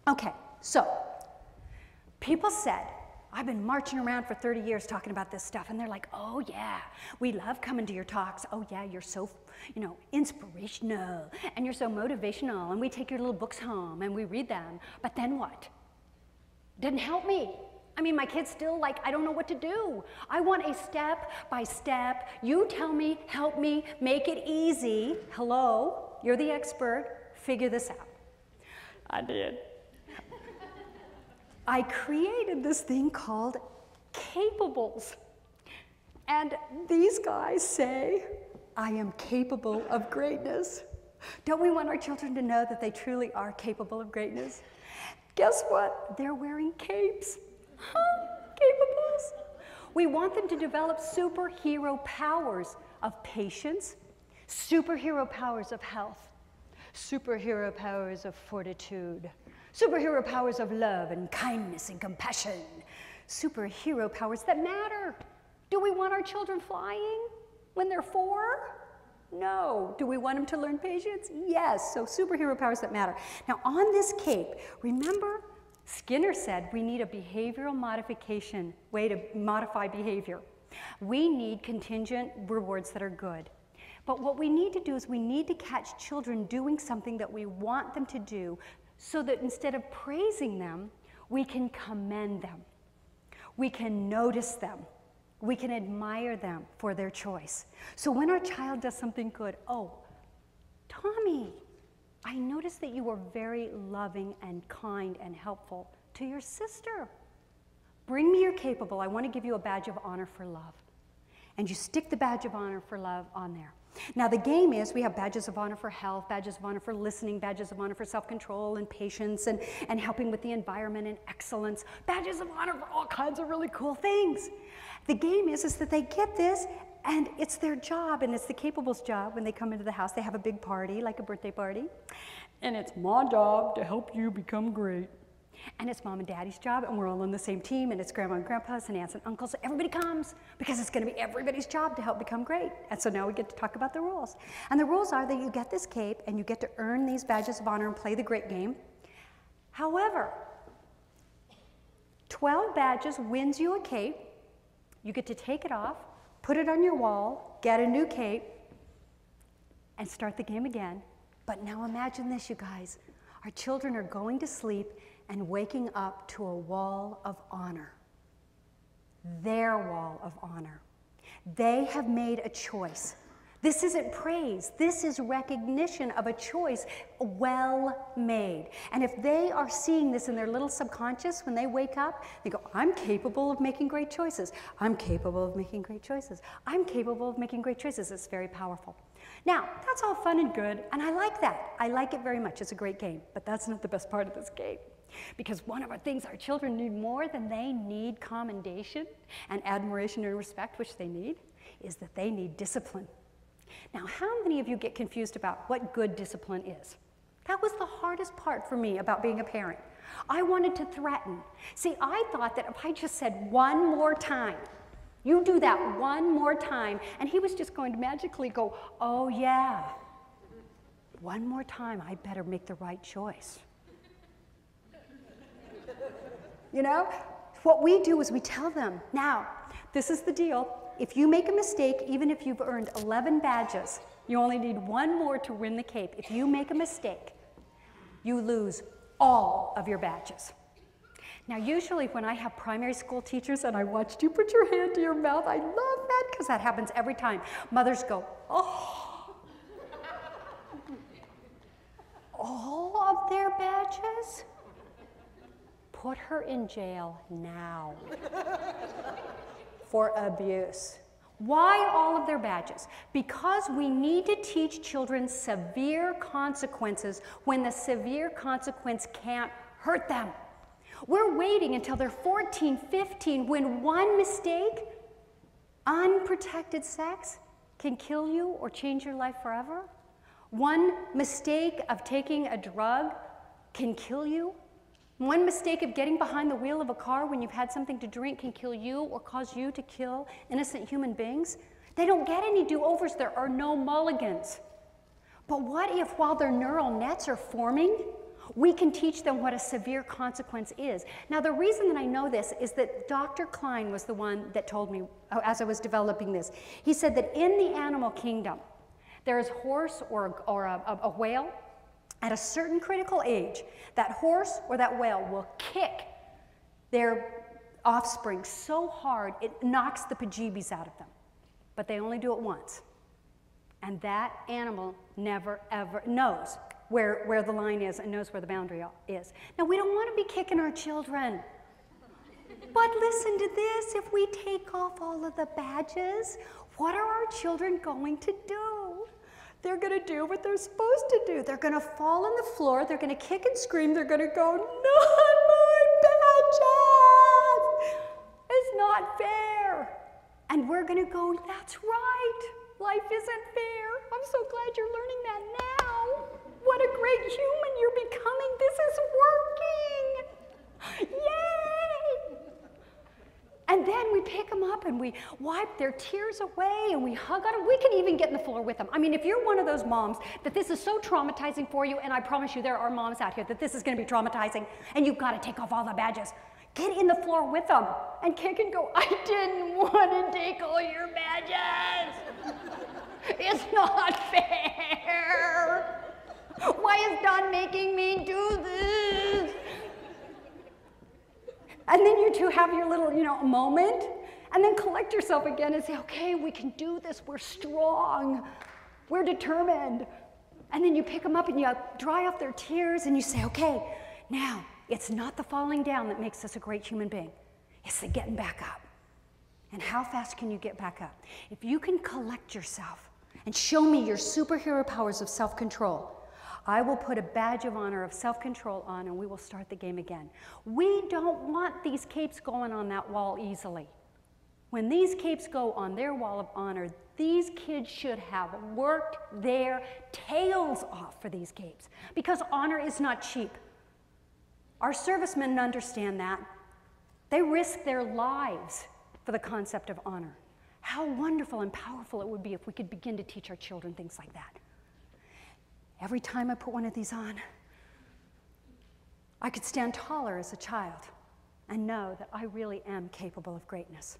Okay, so people said, I've been marching around for 30 years talking about this stuff, and they're like, oh yeah, we love coming to your talks. Oh yeah, you're so, inspirational, and you're so motivational, and we take your little books home and we read them. But then what? Didn't help me. I mean, my kid's still like, I don't know what to do. I want a step by step. You tell me, help me, make it easy. Hello, you're the expert. Figure this out. I did. I created this thing called Capables. And these guys say, I am capable of greatness. Don't we want our children to know that they truly are capable of greatness? Guess what? They're wearing capes. Capables. We want them to develop superhero powers of patience, superhero powers of health, superhero powers of fortitude, superhero powers of love and kindness and compassion, superhero powers that matter. Do we want our children flying when they're 4? No. Do we want them to learn patience? Yes. So superhero powers that matter. Now on this cape, remember Skinner said we need a behavioral modification, way to modify behavior. We need contingent rewards that are good. But what we need to do is we need to catch children doing something that we want them to do, so that instead of praising them, we can commend them. We can notice them. We can admire them for their choice. So when our child does something good, oh, Tommy, I noticed that you were very loving and kind and helpful to your sister. Bring me your capable. I want to give you a badge of honor for love. And you stick the badge of honor for love on there. Now the game is we have badges of honor for health, badges of honor for listening, badges of honor for self-control and patience and helping with the environment and excellence, badges of honor for all kinds of really cool things. The game is that they get this and it's their job, and it's the Capable's job when they come into the house. They have a big party, like a birthday party, and it's my job to help you become great. And it's mom and daddy's job, and we're all on the same team, and it's grandma and grandpa's and aunts and uncles. Everybody comes because it's going to be everybody's job to help become great. And so now we get to talk about the rules. And the rules are that you get this cape and you get to earn these badges of honor and play the great game. However, 12 badges wins you a cape. You get to take it off, put it on your wall, get a new cape, and start the game again. But now imagine this, you guys. Our children are going to sleep and waking up to a wall of honor. Their wall of honor. They have made a choice. This isn't praise. This is recognition of a choice well made. And if they are seeing this in their little subconscious when they wake up, they go, I'm capable of making great choices. I'm capable of making great choices. I'm capable of making great choices. It's very powerful. Now, that's all fun and good, and I like that. I like it very much. It's a great game, but that's not the best part of this game. Because one of our things our children need more than they need commendation and admiration and respect, which they need, is that they need discipline. Now, how many of you get confused about what good discipline is? That was the hardest part for me about being a parent. I wanted to threaten. See, I thought that if I just said one more time, you do that one more time, and he was just going to magically go, oh yeah, one more time, I better make the right choice. You know, what we do is we tell them, now, this is the deal. If you make a mistake, even if you've earned 11 badges, you only need one more to win the cape. If you make a mistake, you lose all of your badges. Now, usually when I have primary school teachers and I watched you put your hand to your mouth, I love that because that happens every time. Mothers go, oh, all of their badges? Put her in jail now for abuse. Why all of their badges? Because we need to teach children severe consequences when the severe consequence can't hurt them. We're waiting until they're 14, 15, when one mistake, unprotected sex, can kill you or change your life forever. One mistake of taking a drug can kill you. One mistake of getting behind the wheel of a car when you've had something to drink can kill you or cause you to kill innocent human beings. They don't get any do-overs. There are no mulligans. But what if while their neural nets are forming, We can teach them what a severe consequence is. Now, the reason that I know this is that Dr. Klein was the one that told me as I was developing this. He said that in the animal kingdom, there is horse or a whale. At a certain critical age, that horse or that whale will kick their offspring so hard it knocks the bejeebies out of them. But they only do it once. And that animal never, ever knows where the line is and knows where the boundary is. Now, we don't want to be kicking our children. But listen to this. If we take off all of the badges, what are our children going to do? They're going to do what they're supposed to do. They're going to fall on the floor. They're going to kick and scream. They're going to go, "Not my badges! It's not fair." And we're going to go, "That's right. Life isn't fair. I'm so glad you're learning that now. What a great human you're becoming. This is working. Yay!" And then we pick them up and we wipe their tears away and we hug on them. We can even get in the floor with them. I mean, if you're one of those moms that this is so traumatizing for you, and I promise you there are moms out here that this is going to be traumatizing, and you've got to take off all the badges, get in the floor with them and kick and go, "I didn't want to take all your badges. It's not fair. Why is Don making me do this?" And then you two have your little, moment, and then collect yourself again and say, "Okay, we can do this. We're strong. We're determined." And then you pick them up and you dry off their tears and you say, "Okay, now it's not the falling down that makes us a great human being. It's the getting back up." And how fast can you get back up? If you can collect yourself and show me your superhero powers of self-control, I will put a badge of honor of self-control on and we will start the game again. We don't want these capes going on that wall easily. When these capes go on their wall of honor, these kids should have worked their tails off for these capes, because honor is not cheap. Our servicemen understand that. They risk their lives for the concept of honor. How wonderful and powerful it would be if we could begin to teach our children things like that. Every time I put one of these on, I could stand taller as a child and know that I really am capable of greatness.